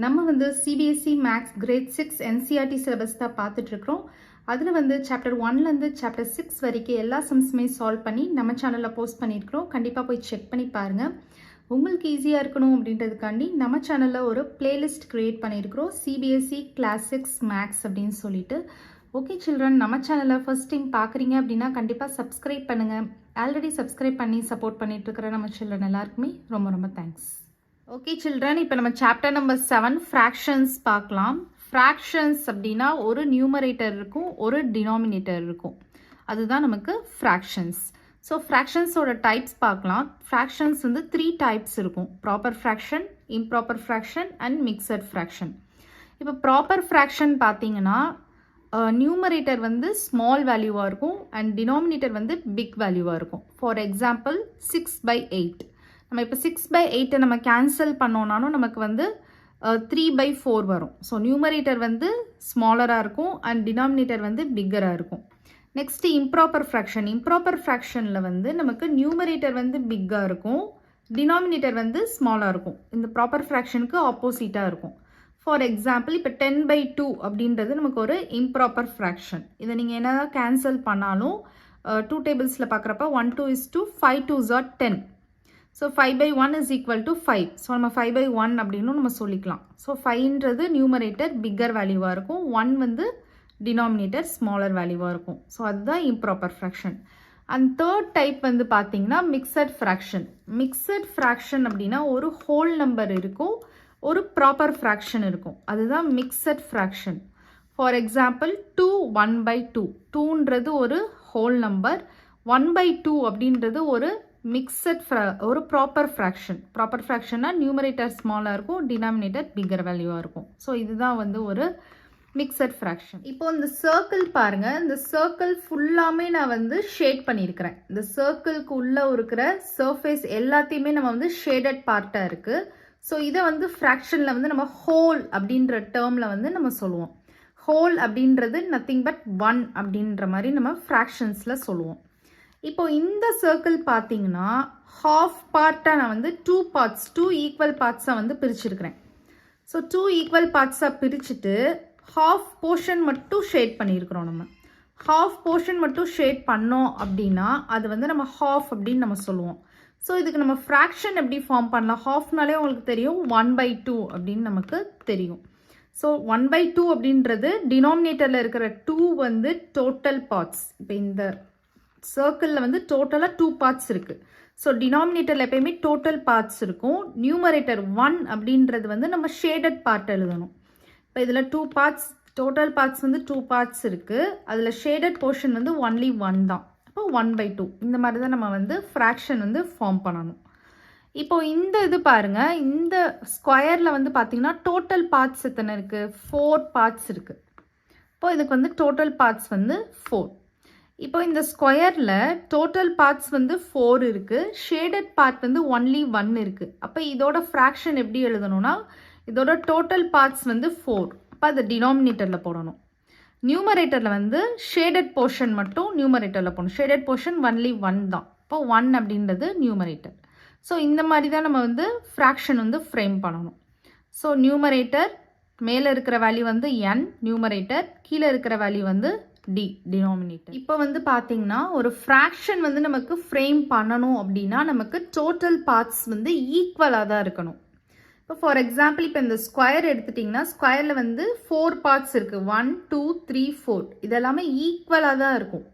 நம்ம வந்து CBSE maths grade 6 NCERT syllabus தான் பார்த்துட்ருக்குறோம். அதில் வந்து சாப்டர் 1லேருந்து சாப்டர் 6 வரைக்கும் எல்லா சம்ஸுமே சால்வ் பண்ணி நம்ம சேனலில் போஸ்ட் பண்ணியிருக்கிறோம். கண்டிப்பாக போய் செக் பண்ணி பாருங்கள். உங்களுக்கு ஈஸியாக இருக்கணும் அப்படின்றதுக்காண்டி நம்ம சேனலில் ஒரு பிளேலிஸ்ட் க்ரியேட் பண்ணியிருக்கிறோம், சிபிஎஸ்சி கிளாசிக்ஸ் மேக்ஸ் அப்படின்னு சொல்லிட்டு. ஓகே சில்ட்ரன், நம்ம சேனலில் ஃபர்ஸ்ட் டைம் பார்க்குறீங்க அப்படின்னா கண்டிப்பாக சப்ஸ்கிரைப் பண்ணுங்கள். ஆல்ரெடி சப்ஸ்கிரைப் பண்ணி சப்போர்ட் பண்ணிகிட்ருக்கிற நம்ம சில்ட்ரன் எல்லாருக்குமே ரொம்ப ரொம்ப தேங்க்ஸ். ஓகே சில்ட்ரன், இப்போ நம்ம சாப்டர் நம்பர் 7 ஃப்ராக்ஷன்ஸ் பார்க்கலாம். ஃப்ராக்ஷன்ஸ் அப்படின்னா ஒரு நியூமரேட்டர் இருக்கும், ஒரு டினாமினேட்டர் இருக்கும், அதுதான் நமக்கு ஃப்ராக்ஷன்ஸ். ஸோ ஃப்ராக்ஷன்ஸோட டைப்ஸ் பார்க்கலாம். ஃப்ராக்ஷன்ஸ் வந்து 3 டைப்ஸ் இருக்கும்: proper fraction, improper fraction and mixed fraction. இப்போ ப்ராப்பர் ஃப்ராக்ஷன் பார்த்தீங்கன்னா நியூமரேட்டர் வந்து ஸ்மால் வேல்யூவாக இருக்கும் அண்ட் டினாமினேட்டர் வந்து பிக் வேல்யூவாக இருக்கும். For example 6/8. நம்ம இப்போ 6/8 நம்ம கேன்சல் பண்ணோம்னாலும் நமக்கு வந்து 3/4 வரும். ஸோ நியூமரேட்டர் வந்து ஸ்மாலராக இருக்கும் அண்ட் டினாமினேட்டர் வந்து பிக்கராக இருக்கும். Next improper fraction. இம்ப்ராப்பர் ஃப்ராக்ஷனில் வந்து நமக்கு நியூமரேட்டர் வந்து பிக்காக இருக்கும், டினாமினேட்டர் வந்து ஸ்மாலாக இருக்கும். இந்த ப்ராப்பர் ஃப்ராக்ஷனுக்கு ஆப்போசிட்டாக இருக்கும். ஃபார் எக்ஸாம்பிள் இப்போ 10/2 அப்படின்றது நமக்கு ஒரு இம்ப்ராப்பர் ஃப்ராக்ஷன். இதை நீங்கள் என்ன கேன்சல் பண்ணாலும் 2 டேபிள்ஸில் பார்க்குறப்ப 1 2 is to 5 2s are 10. So 5/1 is equal to 5. So நம்ம 5/1 அப்படின்னு நம்ம சொல்லிக்கலாம். ஸோ 5ன்றது நியூமரேட்டர் பிக்கர் வேல்யூவாக இருக்கும், 1 வந்து டினாமினேட்டர் ஸ்மாலர் வேல்யூவாக இருக்கும். ஸோ அதுதான் improper fraction. And third type வந்து பார்த்தீங்கன்னா மிக்சட் ஃப்ராக்ஷன். மிக்சட் ஃப்ராக்ஷன் அப்படின்னா ஒரு ஹோல் நம்பர் இருக்கும், ஒரு ப்ராப்பர் ஃப்ராக்ஷன் இருக்கும், அதுதான் மிக்சட் ஃப்ராக்ஷன். For example 2 1/2. 2ன்றது ஒரு ஹோல் நம்பர், 1/2 அப்படின்றது ஒரு மிக்சட் ஒரு ப்ராப்பர் ஃப்ராக்ஷன். ப்ராப்பர் ஃப்ராக்ஷன்னா நியூமரேட்டர் ஸ்மாலாக இருக்கும், டினாமினேட்டர் பிக்கர் வேல்யூவாக இருக்கும். ஸோ இதுதான் வந்து ஒரு மிக்சட் ஃப்ராக்ஷன். இப்போ இந்த சர்க்கிள் பாருங்க, இந்த சர்க்கிள் ஃபுல்லாமே நான் வந்து ஷேட் பண்ணியிருக்கிறேன். இந்த சர்க்கிள்க்கு உள்ள இருக்கிற சர்ஃபேஸ் எல்லாத்தையுமே நம்ம வந்து ஷேடட் பார்ட்டாக இருக்கு. ஸோ இதை வந்து ஃப்ராக்ஷனில் வந்து நம்ம ஹோல் அப்படின்ற டேர்மில் வந்து நம்ம சொல்லுவோம். ஹோல் அப்படின்றது நத்திங் பட் 1 அப்படின்ற மாதிரி நம்ம ஃப்ராக்ஷன்ஸில் சொல்லுவோம். இப்போ இந்த சர்க்கிள் பார்த்தீங்கன்னா ஹாஃப் பார்ட்டாக நான் வந்து 2 பார்ட்ஸ், 2 ஈக்குவல் பார்ட்ஸாக வந்து பிரிச்சிருக்கிறேன். ஸோ 2 ஈக்குவல் பார்ட்ஸாக பிரிச்சுட்டு ஹாஃப் போர்ஷன் மட்டும் ஷேட் பண்ணியிருக்கிறோம். நம்ம ஹாஃப் போர்ஷன் மட்டும் ஷேட் பண்ணோம் அப்படின்னா அது வந்து நம்ம ஹாஃப் அப்படின்னு நம்ம சொல்லுவோம். ஸோ இதுக்கு நம்ம ஃப்ராக்ஷன் எப்படி ஃபார்ம் பண்ணலாம்? ஹாஃப்னாலே உங்களுக்கு தெரியும் 1/2 அப்படின்னு நமக்கு தெரியும். ஸோ 1/2 அப்படின்றது டினாமினேட்டரில் இருக்கிற 2 வந்து டோட்டல் பார்ட்ஸ். இப்போ இந்த சர்க்கிளில் வந்து டோட்டலாக 2 பார்ட்ஸ் இருக்குது. ஸோ டினாமினேட்டரில் எப்பயுமே டோட்டல் பார்ட்ஸ் இருக்கும். நியூமரேட்டர் 1 அப்படின்றது வந்து நம்ம ஷேடட் பார்ட் எழுதணும். இப்போ இதில் 2 பார்ட்ஸ், டோட்டல் பார்ட்ஸ் வந்து 2 பார்ட்ஸ் இருக்குது, அதில் ஷேடட் போர்ஷன் வந்து ஒன்லி 1 தான். அப்போ 1/2 இந்த மாதிரி தான் நம்ம வந்து ஃப்ராக்ஷன் வந்து ஃபார்ம் பண்ணணும். இப்போ இந்த இது பாருங்க, இந்த ஸ்கொயரில் வந்து பார்த்தீங்கன்னா டோட்டல் பார்ட்ஸ் எத்தனை இருக்குது? 4 பார்ட்ஸ் இருக்குது. இப்போ இதுக்கு வந்து டோட்டல் பார்ட்ஸ் வந்து 4. இப்போ இந்த ஸ்கொயரில் டோட்டல் பார்ட்ஸ் வந்து 4 இருக்குது, ஷேடட் பார்ட் வந்து ஒன்லி 1 இருக்குது. அப்போ இதோட ஃப்ராக்ஷன் எப்படி எழுதணும்னா இதோட டோட்டல் பார்ட்ஸ் வந்து 4. அப்போ அது டினாமினேட்டரில் போடணும். நியூமரேட்டரில் வந்து ஷேடட் போர்ஷன் மட்டும் நியூமரேட்டரில் போடணும். ஷேடட் போர்ஷன் ஒன்லி 1 தான். இப்போ 1 அப்படின்றது நியூமரேட்டர். ஸோ இந்த மாதிரி தான் நம்ம வந்து ஃப்ராக்ஷன் வந்து ஃப்ரேம் பண்ணணும். ஸோ நியூமரேட்டர் மேலே இருக்கிற வேல்யூ வந்து n நியூமரேட்டர், கீழே இருக்கிற வேல்யூ வந்து d டினாமினேட்டர். இப்போ வந்து பார்த்தீங்கன்னா ஒரு ஃப்ராக்ஷன் வந்து நமக்கு ஃப்ரேம் பண்ணணும் அப்படின்னா நமக்கு டோட்டல் பார்ட்ஸ் வந்து ஈக்குவலாக தான் இருக்கணும். இப்போ ஃபார் எக்ஸாம்பிள் இப்போ இந்த ஸ்கொயர் எடுத்துட்டிங்கன்னா ஸ்கொயரில் வந்து 4 பார்ட்ஸ் இருக்குது, 1 2 3 4, இதெல்லாமே ஈக்குவலாக தான் இருக்கும்.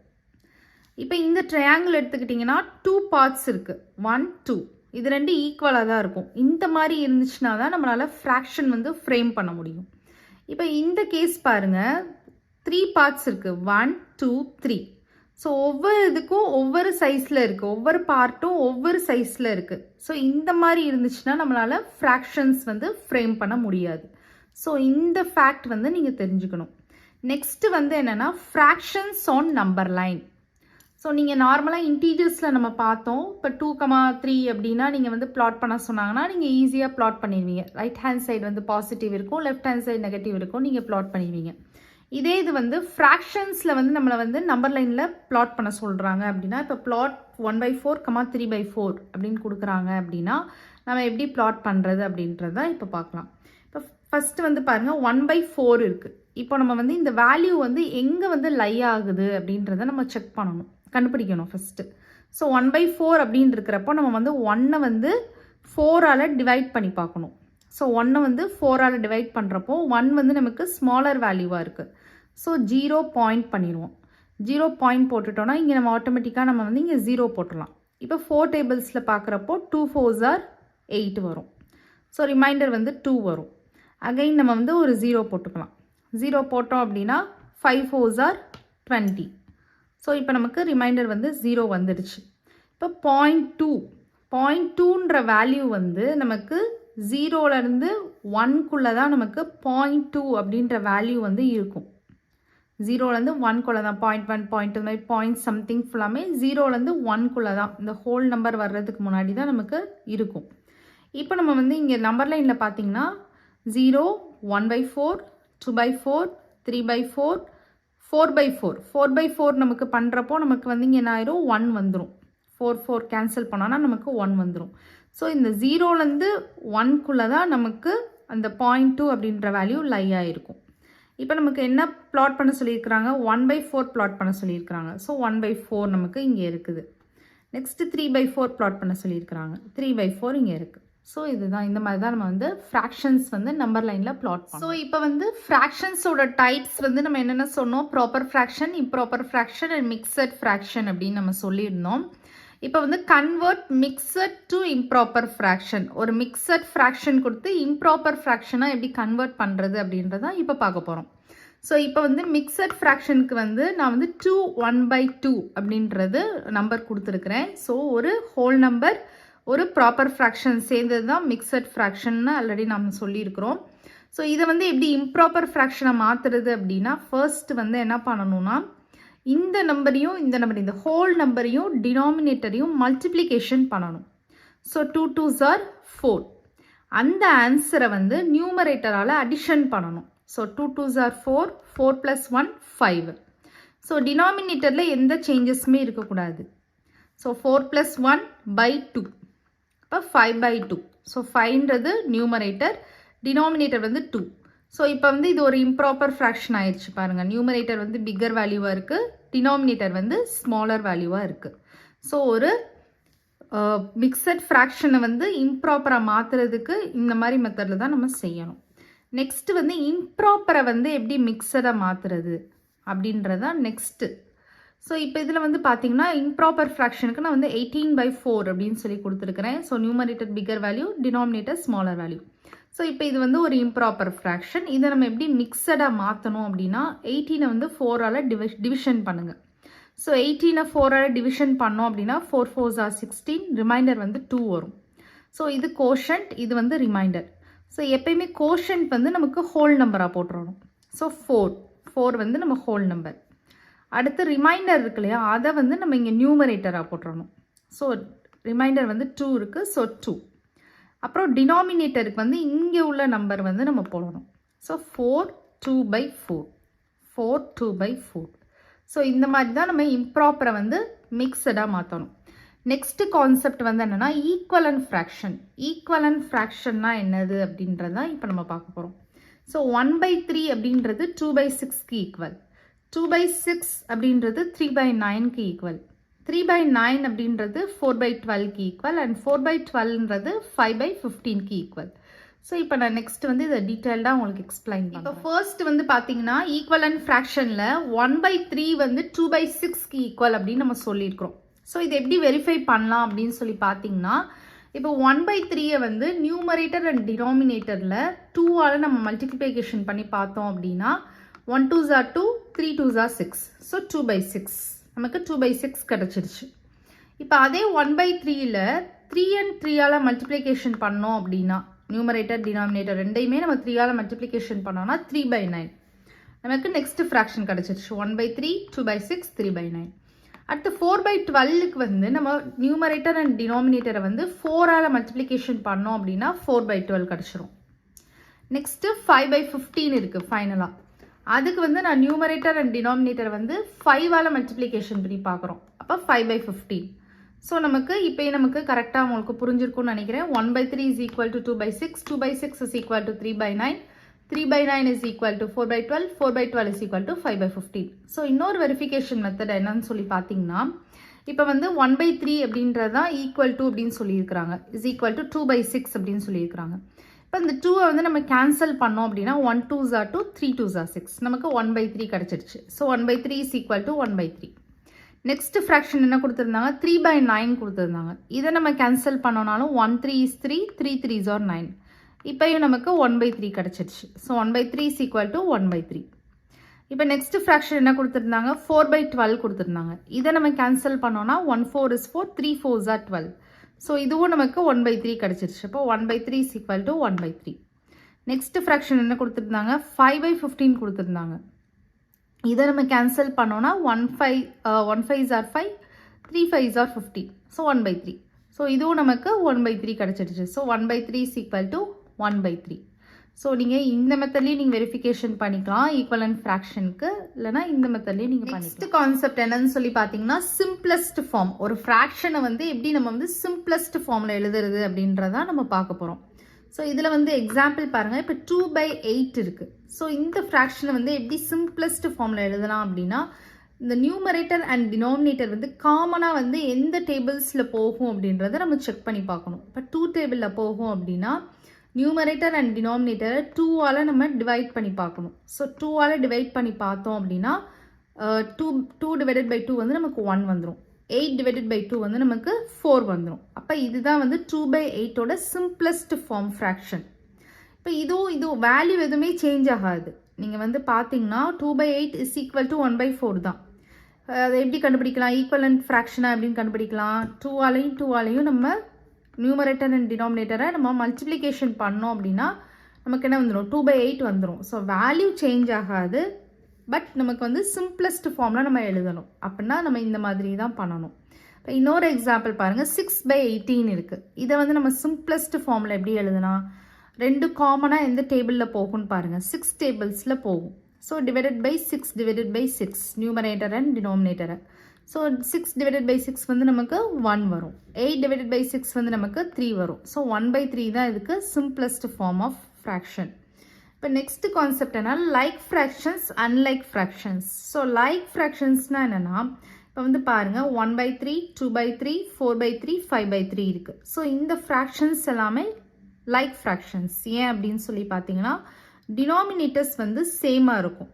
இப்போ இந்த ட்ரையாங்கிள் எடுத்துக்கிட்டிங்கன்னா 2 பார்ட்ஸ் இருக்குது, 1 2, இது 2 ஈக்குவலாக தான் இருக்கும். இந்த மாதிரி இருந்துச்சுன்னா தான் நம்மளால் ஃப்ராக்ஷன் வந்து ஃப்ரேம் பண்ண முடியும். இப்போ இந்த கேஸ் பாருங்கள், 3 பார்ட்ஸ் இருக்குது, 1 2 3. ஸோ ஒவ்வொரு இதுக்கும் ஒவ்வொரு சைஸில் இருக்குது, ஒவ்வொரு பார்ட்டும் ஒவ்வொரு சைஸில் இருக்குது. ஸோ இந்த மாதிரி இருந்துச்சுன்னா நம்மளால் ஃப்ராக்ஷன்ஸ் வந்து ஃப்ரேம் பண்ண முடியாது. ஸோ இந்த ஃபேக்ட் வந்து நீங்கள் தெரிஞ்சுக்கணும். நெக்ஸ்ட்டு வந்து என்னென்னா fractions on number line. So நீங்கள் நார்மலாக இன்டீஜர்ஸில் நம்ம பார்த்தோம். இப்போ 2,3 அப்படின்னா நீங்கள் வந்து பிளாட் பண்ண சொன்னாங்கன்னா நீங்கள் ஈஸியாக பிளாட் பண்ணிடுவீங்க. ரைட் ஹேண்ட் சைடு வந்து பாசிட்டிவ் இருக்கும், லெஃப்ட் ஹேண்ட் சைடு நெகட்டிவ் இருக்கும், நீங்கள் பிளாட் பண்ணிடுவீங்க. இதே இது வந்து ஃப்ராக்ஷன்ஸில் வந்து நம்மளை வந்து நம்பர் லைனில் பிளாட் பண்ண சொல்கிறாங்க அப்படின்னா, இப்போ பிளாட் 1/4, 3/4 அப்படின்னு கொடுக்குறாங்க அப்படின்னா நம்ம எப்படி பிளாட் பண்ணுறது அப்படின்றத இப்போ பார்க்கலாம். இப்போ ஃபஸ்ட்டு வந்து பாருங்கள் 1/4 இருக்குது. இப்போ நம்ம வந்து இந்த வேல்யூ வந்து எங்கே வந்து லை ஆகுது அப்படின்றத நம்ம செக் பண்ணணும், கண்டுபிடிக்கணும் ஃபஸ்ட்டு. ஸோ 1/4 அப்படின்னு இருக்கிறப்போ நம்ம வந்து 1 வந்து 4ஆல் டிவைட் பண்ணி பார்க்கணும். ஸோ 1 வந்து 4ஆல் டிவைட் பண்ணுறப்போ 1 வந்து நமக்கு ஸ்மாலர் வேல்யூவாக இருக்குது. ஸோ 0 பாயிண்ட் பண்ணிடுவோம். 0 பாயிண்ட் போட்டுட்டோன்னா இங்கே நம்ம ஆட்டோமேட்டிக்காக நம்ம வந்து இங்கே 0 போட்டுடலாம். இப்போ 4 டேபிள்ஸில் பார்க்குறப்போ 2 4s are 8 வரும். ஸோ ரிமைண்டர் வந்து 2 வரும். அகைன் நம்ம வந்து ஒரு 0 போட்டுக்கலாம். 0 போட்டோம் அப்படின்னா 5 4s are 20. ஸோ இப்போ நமக்கு ரிமைண்டர் வந்து 0 வந்துடுச்சு. இப்போ 0.2ன்ற வேல்யூ வந்து நமக்கு 0லேருந்து 1க்குள்ளே தான் நமக்கு 0.2 அப்படின்ற வேல்யூ வந்து இருக்கும். 0லேருந்து 1க்குள்ளே தான் 0.1 0.2 மாதிரி பாயிண்ட் சம்திங் ஃபுல்லாமே 0லேருந்து 1க்குள்ளே தான், இந்த ஹோல் நம்பர் வர்றதுக்கு முன்னாடி தான் நமக்கு இருக்கும். இப்போ நம்ம வந்து இங்கே நம்பர் லைனில் பார்த்தீங்கன்னா 0 1/4 2/4 3/4 4/4 4/4 நமக்கு பண்ணுறப்போ நமக்கு வந்து இங்கே என்ன ஆயிரும் 1 வந்துடும். 4 கேன்சல் பண்ணோன்னா நமக்கு 1 வந்துடும். ஸோ இந்த 0லேருந்து 1க்குள்ளே தான் நமக்கு அந்த 0.2 அப்படின்ற வேல்யூ லை ஆகிருக்கும். இப்போ நமக்கு என்ன ப்ளாட் பண்ண சொல்லியிருக்கிறாங்க, 1/4 ப்ளாட் பண்ண சொல்லியிருக்கிறாங்க. ஸோ 1/4 நமக்கு இங்கே இருக்குது. நெக்ஸ்ட்டு 3/4 ப்ளாட் பண்ண சொல்லியிருக்கிறாங்க. 3/4 இங்கே இருக்குது. ஸோ இதுதான், இந்த மாதிரி தான் நம்ம வந்து ஃப்ராக்ஷன்ஸ் வந்து நம்பர் லைனில் ப்ளாட் பண்ணோம். ஸோ இப்போ வந்து ஃப்ராக்ஷன்ஸோட டைப்ஸ் வந்து நம்ம என்னென்ன சொன்னோம், proper fraction, improper fraction and mixed fraction அப்படின்னு நம்ம சொல்லியிருந்தோம். இப்போ வந்து convert mixed to improper fraction, ஒரு மிக்சட் ஃப்ராக்ஷன் கொடுத்து இம்ப்ராப்பர் ஃப்ராக்ஷனாக எப்படி கன்வெர்ட் பண்ணுறது அப்படின்றதான் இப்போ பார்க்க போகிறோம். ஸோ இப்போ வந்து மிக்சட் ஃப்ராக்ஷனுக்கு வந்து நான் வந்து 2 1/2 அப்படின்றது நம்பர் கொடுத்துருக்குறேன். ஸோ ஒரு ஹோல் நம்பர் ஒரு ப்ராப்பர் ஃப்ராக்ஷன் சேர்ந்தது தான் மிக்சட் ஃப்ராக்ஷன்னு ஆல்ரெடி நம்ம சொல்லியிருக்கிறோம். ஸோ இதை வந்து எப்படி இம்ப்ராப்பர் ஃப்ராக்ஷனை மாற்றுறது அப்படின்னா ஃபர்ஸ்ட் வந்து என்ன பண்ணணும்னா இந்த நம்பரையும் இந்த ஹோல் நம்பரையும் டினாமினேட்டரையும் மல்டிப்ளிகேஷன் பண்ணணும். So 2 2s are 4. அந்த ஆன்சரை வந்து நியூமரேட்டரால் அடிஷன் பண்ணணும். So 2 2s are 4 4 + 1 5. ஸோ டினாமினேட்டரில் எந்த சேஞ்சஸுமே இருக்கக்கூடாது. ஸோ 4 + 1/2. இப்போ 5/2. ஸோ 5ன்றது நியூமரேட்டர், டினாமினேட்டர் வந்து 2. ஸோ இப்போ வந்து இது ஒரு இம்ப்ராப்பர் ஃப்ராக்ஷன் ஆயிடுச்சு பாருங்கள். நியூமரேட்டர் வந்து பிக்கர் வேல்யூவாக இருக்குது, டினாமினேட்டர் வந்து ஸ்மாலர் வேல்யூவாக இருக்குது. ஸோ ஒரு மிக்சட் ஃப்ராக்ஷனை வந்து இம்ப்ராப்பராக மாற்றுறதுக்கு இந்த மாதிரி மெத்தடில் தான் நம்ம செய்யணும். நெக்ஸ்ட்டு வந்து இம்ப்ராப்பரை வந்து எப்படி மிக்சடாக மாற்றுறது அப்படின்றதான் நெக்ஸ்ட்டு. ஸோ இப்போ இதில் வந்து பார்த்தீங்கன்னா இம்ப்ராப்பர் ஃப்ராக்ஷனுக்கு நான் வந்து 18/4 அப்படின்னு சொல்லி கொடுத்துருக்குறேன். So numerator bigger value, denominator smaller value. So இப்போ இது வந்து ஒரு இம்ப்ராப்பர் ஃப்ராக்ஷன். இதை நம்ம எப்படி மிக்சடாக மாற்றணும் அப்படின்னா 18 வந்து 4ஆல் டிவிஷன் பண்ணுங்கள். ஸோ 18 4ஆல் டிவிஷன் பண்ணோம் அப்படின்னா 4 4s are 16, ரிமைண்டர் வந்து 2 வரும். ஸோ இது கோஷன்ட், இது வந்து ரிமைண்டர். ஸோ எப்பயுமே கோஷன்ட் வந்து நமக்கு ஹோல் நம்பராக போட்டுறணும். ஸோ 4 வந்து நம்ம ஹோல் நம்பர். அடுத்து ரிமைண்டர் இருக்கு இல்லையா, அதை வந்து நம்ம இங்கே நியூமரேட்டராக போட்டுறணும். ஸோ ரிமைண்டர் வந்து 2 இருக்குது. ஸோ 2. அப்புறம் டினாமினேட்டருக்கு வந்து இங்கே உள்ள நம்பர் வந்து நம்ம போடணும். ஸோ 4 2/4 4 2/4. ஸோ இந்த மாதிரி தான் நம்ம இம்ப்ராப்பரை வந்து மிக்சடாக மாற்றணும். நெக்ஸ்ட் கான்செப்ட் வந்து என்னென்னா ஈக்குவலன்ட் ஃப்ராக்ஷன். ஈக்குவலன்ட் ஃப்ராக்ஷன்னா என்னது அப்படின்றதான் இப்போ நம்ம பார்க்க போகிறோம். ஸோ 1/3 அப்படின்றது 2/6க்கு ஈக்குவல், 2/6 அப்படின்றது 3/9க்கு ஈக்குவல், 3/9 அப்படின்றது 4/12க்கு ஈக்குவல் அண்ட் 4/12ன்றது 5/15க்கு ஈக்குவல். ஸோ இப்போ நான் நெக்ஸ்ட் வந்து இதை டீட்டெயில்டாக உங்களுக்கு எக்ஸ்பிளைன் பண்ணுறேன். இப்போ ஃபர்ஸ்ட் வந்து பார்த்தீங்கன்னா ஈக்குவலன்ட் ஃப்ராக்ஷனில் 1/3 வந்து 2/6க்கு ஈக்குவல் அப்படின்னு நம்ம சொல்லியிருக்கிறோம். ஸோ இது எப்படி வெரிஃபை பண்ணலாம் அப்படின்னு சொல்லி பார்த்தீங்கன்னா இப்போ 1/3 வந்து நியூமரேட்டர் அண்ட் டினாமினேட்டரில் 2ஆல் நம்ம மல்டிப்ளிகேஷன் பண்ணி பார்த்தோம் அப்படின்னா 1 2s are 2 3 2s are 6. So 2/6 நமக்கு 2/6 கிடச்சிருச்சு. இப்போ அதே 1/3ல் 3 and 3ஆல் மல்டிப்ளிகேஷன் பண்ணோம் அப்படின்னா நியூமரேட்டர் டினாமினேட்டர் ரெண்டையுமே நம்ம 3ஆல் மல்டிப்ளிகேஷன் பண்ணோம்னா 3/9 நமக்கு நெக்ஸ்ட் ஃப்ராக்ஷன் கிடச்சிருச்சு. 1/3 2/6 3/9. அடுத்து 4/12க்கு வந்து நம்ம நியூமரேட்டர் அண்ட் டினாமினேட்டரை வந்து 4ஆல் மல்டிப்ளிகேஷன் பண்ணோம் அப்படின்னா 4/12 கிடச்சிரும். நெக்ஸ்ட்டு 5/15 இருக்குது ஃபைனலாக. அதுக்கு வந்து நான் நியூமரேட்டர் அண்ட் டினாமினேட்டர் வந்து 5ஆல் மல்டிப்ளிகேஷன் பண்ணி பார்க்குறோம். அப்போ 5/15. ஸோ நமக்கு இப்போயே நமக்கு கரெக்டாக உங்களுக்கு புரிஞ்சிருக்கும்னு நினைக்கிறேன். 1/3 is equal to 2/6, 2/6 is equal to 3/9, 3/9 is equal to 4/12, 4/12 is equal to 5/15. So இன்னொரு வெரிஃபிகேஷன் மெத்தட் என்னன்னு சொல்லி பார்த்தீங்கன்னா, இப்போ வந்து 1/3 அப்படின்றது தான் ஈக்குவல் டு அப்படின்னு சொல்லியிருக்கிறாங்க, இஸ் ஈக்குவல் டு 2/6 அப்படின்னு சொல்லியிருக்கிறாங்க. இப்போ இந்த 2 வந்து நம்ம கேன்சல் பண்ணோம் அப்படின்னா 1 2s are 2, 3 2s are 6, நமக்கு 1/3 கிடச்சிருச்சு. So 1/3 is equal to 1/3. Next fraction என்ன கொடுத்துருந்தாங்க, 3/9 கொடுத்துருந்தாங்க. இதை நம்ம கேன்சல் பண்ணோனாலும் 1 3 is 3, 3 3s are 9. இப்போயும் நமக்கு 1/3 கிடச்சிருச்சு. So 1/3 is equal to 1/3. இப்போ நெக்ஸ்ட் ஃப்ராக்ஷன் என்ன கொடுத்துருந்தாங்க, 4/12 கொடுத்துருந்தாங்க. இதை நம்ம கேன்சல் பண்ணோன்னா 1 4 is 4, 3 4s are 12. ஸோ இதுவும் நமக்கு 1/3 கிடச்சிருச்சு. அப்போ 1/3 is equal to 1/3. Next fraction என்ன கொடுத்துருந்தாங்க, 5/15 கொடுத்துருந்தாங்க. இதை நம்ம கேன்சல் பண்ணோன்னா 1 5s are 5, 3 5s are 15. So 1/3. So இதுவும் நமக்கு 1/3 கிடச்சிருச்சு. So 1/3 is equal to 1/3. So நீங்கள் இந்த மெத்தட்லேயும் நீங்கள் வெரிஃபிகேஷன் பண்ணிக்கலாம் ஈக்குவலன்ட் ஃப்ராக்ஷனுக்கு, இல்லைனா இந்த மெத்தட்லேயும் நீங்கள் பண்ணிக்கலாம். நெக்ஸ்ட் கான்செப்ட் என்னன்னு சொல்லி பார்த்தீங்கன்னா, சிம்பிளஸ்ட் ஃபார்ம். ஒரு ஃப்ராக்ஷனை வந்து எப்படி நம்ம வந்து சிம்பிளஸ்ட் ஃபார்மில் எழுதுறது அப்படின்றதான் நம்ம பார்க்க போகிறோம். ஸோ இதில் வந்து எக்ஸாம்பிள் பாருங்கள், இப்போ 2/8 இருக்குது. ஸோ இந்த ஃப்ராக்ஷனை வந்து எப்படி சிம்பிளஸ்ட் ஃபார்மில் எழுதலாம் அப்படின்னா, இந்த நியூமரேட்டர் அண்ட் டினாமினேட்டர் வந்து காமனாக வந்து எந்த டேபிள்ஸில் போகும் அப்படின்றத நம்ம செக் பண்ணி பார்க்கணும். இப்போ 2 டேபிளில் போகும் அப்படின்னா நியூமரேட்டர் அண்ட் டினாமினேட்டரை 2ஆல் நம்ம டிவைட் பண்ணி பார்க்கணும். ஸோ 2ஆல் டிவைட் பண்ணி பார்த்தோம் அப்படின்னா 2 divided by 2 வந்து நமக்கு 1 வந்துடும். 8 divided by 2 வந்து நமக்கு 4 வந்துடும். அப்போ இதுதான் வந்து 2/8ஓட சிம்பிளஸ்ட் ஃபார்ம் ஃப்ராக்ஷன். இப்போ இதுவும் வேல்யூ எதுவுமே சேஞ்ச் ஆகாது. நீங்கள் வந்து பார்த்தீங்கன்னா 2/8 is equal to 1/4 தான். அதை எப்படி கண்டுபிடிக்கலாம், ஈக்குவலன்ட் ஃப்ராக்ஷனாக அப்படின்னு கண்டுபிடிக்கலாம். 2ஆலையும் நம்ம நியூமரேட்டர் அண்ட் டினாமினேட்டரை நம்ம மல்டிப்ளிகேஷன் பண்ணோம் அப்படின்னா நமக்கு என்ன வந்துடும், 2/8 வந்துடும். ஸோ வேல்யூ சேஞ்ச் ஆகாது, பட் நமக்கு வந்து சிம்பிளஸ்ட் ஃபார்மில் நம்ம எழுதணும். அப்படின்னா நம்ம இந்த மாதிரி தான் பண்ணணும். இப்போ இன்னொரு எக்ஸாம்பிள் பாருங்கள், 6/18 இருக்குது. இதை வந்து நம்ம சிம்பிளஸ்ட் ஃபார்மில் எப்படி எழுதுனா, 2 காமனாக எந்த டேபிளில் போகும்னு பாருங்கள், 6 டேபிள்ஸில் போகும். So divided by 6 divided by 6 numerator and டினாமினேட்டரை. ஸோ 6 divided by 6 வந்து நமக்கு 1 வரும். 8 divided by 6 வந்து நமக்கு 3 வரும். ஸோ 1/3 தான் இதுக்கு சிம்பிளஸ்ட் ஃபார்ம் ஆஃப் ஃப்ராக்ஷன். இப்போ நெக்ஸ்ட் கான்செப்ட் என்ன, like fractions unlike fractions. So like ஃப்ராக்ஷன்ஸ்னால் என்னென்னா, இப்போ வந்து பாருங்கள் 1/3, 2/3, 4/3, 5/3 இருக்குது. ஸோ இந்த ஃப்ராக்ஷன்ஸ் எல்லாமே லைக் ஃப்ராக்ஷன்ஸ். ஏன் அப்படின்னு சொல்லி பார்த்தீங்கன்னா, டினாமினேட்டர்ஸ் வந்து சேமாக இருக்கும்.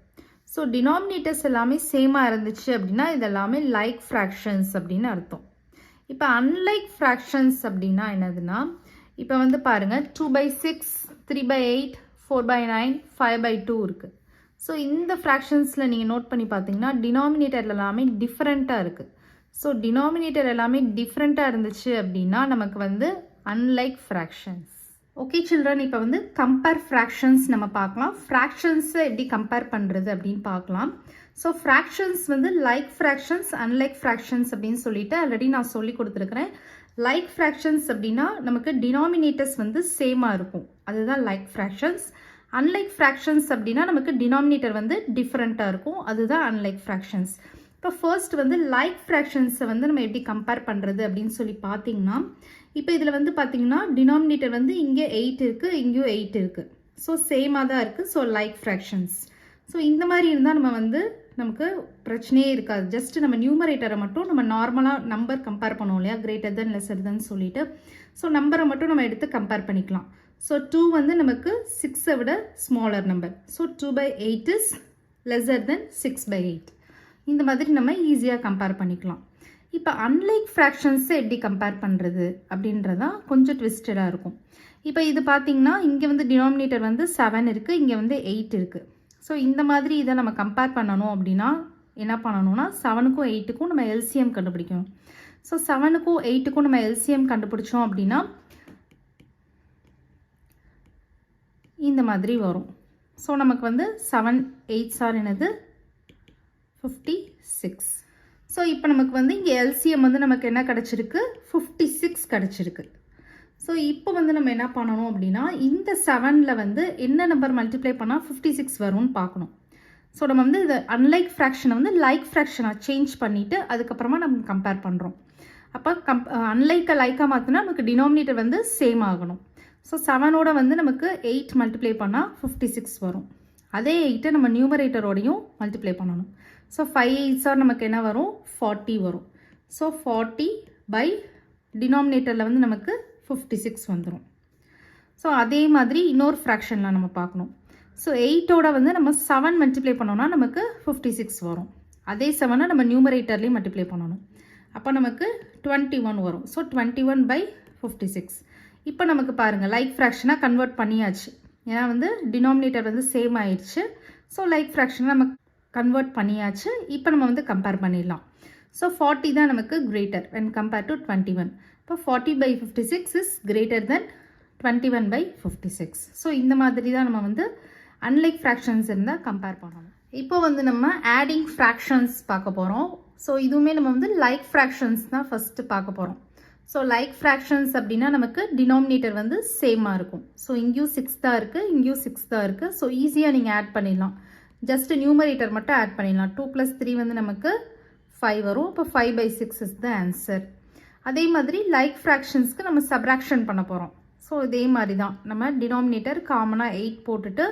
ஸோ டினாமினேட்டர்ஸ் எல்லாமே சேமாக இருந்துச்சு அப்படின்னா இதெல்லாமே லைக் ஃப்ராக்ஷன்ஸ் அப்படின்னு அர்த்தம். இப்போ அன்லைக் ஃப்ராக்ஷன்ஸ் அப்படின்னா என்னதுன்னா, இப்போ வந்து பாருங்கள் 2/6, 3/8, 4/9, 5/2 இருக்குது. ஸோ இந்த ஃப்ராக்ஷன்ஸில் நீங்கள் நோட் பண்ணி பார்த்தீங்கன்னா டினாமினேட்டர் எல்லாமே டிஃப்ரெண்ட்டாக இருக்குது. ஸோ டினாமினேட்டர் எல்லாமே டிஃப்ரெண்ட்டாக இருந்துச்சு அப்படின்னா நமக்கு வந்து அன்லைக் ஃப்ராக்ஷன்ஸ். ஓகே சில்ட்ரன், இப்போ வந்து கம்பேர் ஃப்ராக்ஷன்ஸ் நம்ம பார்க்கலாம். ஃப்ராக்ஷன்ஸை எப்படி கம்பேர் பண்ணுறது அப்படின்னு பார்க்கலாம். ஸோ ஃப்ராக்ஷன்ஸ் வந்து லைக் ஃப்ராக்ஷன்ஸ் அன்லைக் ஃப்ராக்ஷன்ஸ் அப்படின்னு சொல்லிட்டு ஆல்ரெடி நான் சொல்லி கொடுத்துருக்குறேன். லைக் ஃப்ராக்ஷன்ஸ் அப்படின்னா நமக்கு டினாமினேட்டர்ஸ் வந்து சேமாக இருக்கும், அதுதான் லைக் ஃப்ராக்ஷன்ஸ். அன்லைக் ஃப்ராக்ஷன்ஸ் அப்படின்னா நமக்கு டினாமினேட்டர் வந்து டிஃப்ரெண்ட்டாக இருக்கும், அதுதான் அன்லைக் ஃப்ராக்ஷன்ஸ். இப்போ ஃபர்ஸ்ட் வந்து லைக் ஃப்ராக்ஷன்ஸை வந்து நம்ம எப்படி கம்பேர் பண்ணுறது அப்படின்னு சொல்லி பார்த்தீங்கன்னா, இப்போ இதில் வந்து பார்த்தீங்கன்னா டினாமினேட்டர் வந்து இங்கே 8 இருக்குது, இங்கேயும் 8 இருக்குது. ஸோ சேமாக தான் இருக்குது. So like fractions. ஸோ இந்த மாதிரி இருந்தால் நம்ம வந்து நமக்கு பிரச்சனையே இருக்காது. ஜஸ்ட் நம்ம நியூமரேட்டரை மட்டும் நம்ம நார்மலாக நம்பர் கம்பேர் பண்ணுவோம் இல்லையா, கிரேட்டர் தென் லெஸர் தென் சொல்லிட்டு. ஸோ நம்பரை மட்டும் நம்ம எடுத்து கம்பேர் பண்ணிக்கலாம். ஸோ 2 வந்து நமக்கு 6ஐ விட smaller number. So 2/8 is lesser தென் 6/8. இந்த மாதிரி நம்ம ஈஸியாக கம்பேர் பண்ணிக்கலாம். இப்போ அன்லைக் ஃப்ராக்ஷன்ஸை எப்படி கம்பேர் பண்ணுறது அப்படின்றதான் கொஞ்சம் ட்விஸ்டடாக இருக்கும். இப்போ இது பார்த்தீங்கன்னா இங்கே வந்து டினாமினேட்டர் வந்து 7 இருக்குது, இங்கே வந்து 8 இருக்குது. ஸோ இந்த மாதிரி இதை நம்ம கம்பேர் பண்ணணும் அப்படின்னா என்ன பண்ணணும்னா 7க்கும் 8க்கும் நம்ம எல்சிஎம் கண்டுபிடிக்கணும். ஸோ 7க்கும் 8க்கும் நம்ம எல்சிஎம் கண்டுபிடிச்சோம் அப்படின்னா இந்த மாதிரி வரும். ஸோ நமக்கு வந்து 7 8s are என்னது 56. ஸோ இப்போ நமக்கு வந்து இங்கே எல்சிஎம் வந்து நமக்கு என்ன கிடச்சிருக்கு, 56 கிடச்சிருக்கு. ஸோ இப்போ வந்து நம்ம என்ன பண்ணணும் அப்படின்னா இந்த 7ல் வந்து என்ன நம்பர் மல்டிப்ளை பண்ணால் 56 வரும்னு பார்க்கணும். ஸோ நம்ம வந்து இது அன்லைக் ஃப்ராக்ஷனை வந்து லைக் ஃப்ராக்ஷனாக சேஞ்ச் பண்ணிவிட்டு அதுக்கப்புறமா நம்ம கம்பேர் பண்ணுறோம். அப்போ அன்லைக்கை லைக்காக மாற்றினா நமக்கு டினாமினேட்டர் வந்து சேம் ஆகணும். ஸோ 7ஓட வந்து நமக்கு 8 மல்டிப்ளை பண்ணால் 56 வரும். அதே 8 நம்ம நியூமரேட்டரோடையும் மல்டிப்ளை பண்ணணும். ஸோ 5 8s நமக்கு என்ன வரும் 40 வரும். ஸோ 40 பை டினாமினேட்டரில் வந்து நமக்கு 56 வந்துடும். ஸோ அதே மாதிரி இன்னொரு ஃப்ராக்ஷனில் நம்ம பார்க்கணும். ஸோ 8ஓட வந்து நம்ம 7 மல்டிப்ளை பண்ணோம்னா நமக்கு 56 வரும். அதே 7 நம்ம நியூமரேட்டர்லேயும் மல்டிப்ளை பண்ணணும். அப்போ நமக்கு 21 வரும். So 21 by 56. இப்போ நமக்கு பாருங்கள் லைக் ஃப்ராக்ஷனாக கன்வெர்ட் பண்ணியாச்சு. ஏன்னா வந்து டினாமினேட்டர் வந்து சேம் ஆயிடுச்சு. ஸோ லைக் ஃப்ராக்ஷனாக நம்ம கன்வெர்ட் பண்ணியாச்சு. இப்போ நம்ம வந்து கம்பேர் பண்ணிடலாம். ஸோ 40 தான் நமக்கு கிரேட்டர் when compared to 21. இப்போ 40 by 56 is greater than 21 by 56. So இந்த மாதிரி தான் நம்ம வந்து அன்லைக் ஃப்ராக்ஷன்ஸ் இருந்தால் கம்பேர் பண்ணணும். இப்போ வந்து நம்ம ஆடிங் ஃப்ராக்ஷன்ஸ் பார்க்க போகிறோம். ஸோ இதுவுமே நம்ம வந்து லைக் ஃப்ராக்ஷன்ஸ் தான் ஃபஸ்ட்டு பார்க்க போகிறோம். ஸோ லைக் ஃப்ராக்ஷன்ஸ் அப்படின்னா நமக்கு டினாமினேட்டர் வந்து சேமாக இருக்கும். ஸோ இங்கேயும் 6 தான் இருக்குது, இங்கேயும் 6 தான் இருக்குது. ஸோ ஈஸியாக நீங்கள் ஆட் பண்ணிடலாம். ஜஸ்ட் நியூமரேட்டர் மட்டும் ஆட் பண்ணிடலாம். 2 + 3 வந்து நமக்கு 5 வரும். இப்போ 5 by 6 இஸ் த ஆன்சர். அதே மாதிரி லைக் ஃப்ராக்ஷன்ஸ்க்கு நம்ம சப்ராக்ஷன் பண்ண போகிறோம். ஸோ இதே மாதிரி தான் நம்ம டினாமினேட்டர் காமனாக 8 போட்டுட்டு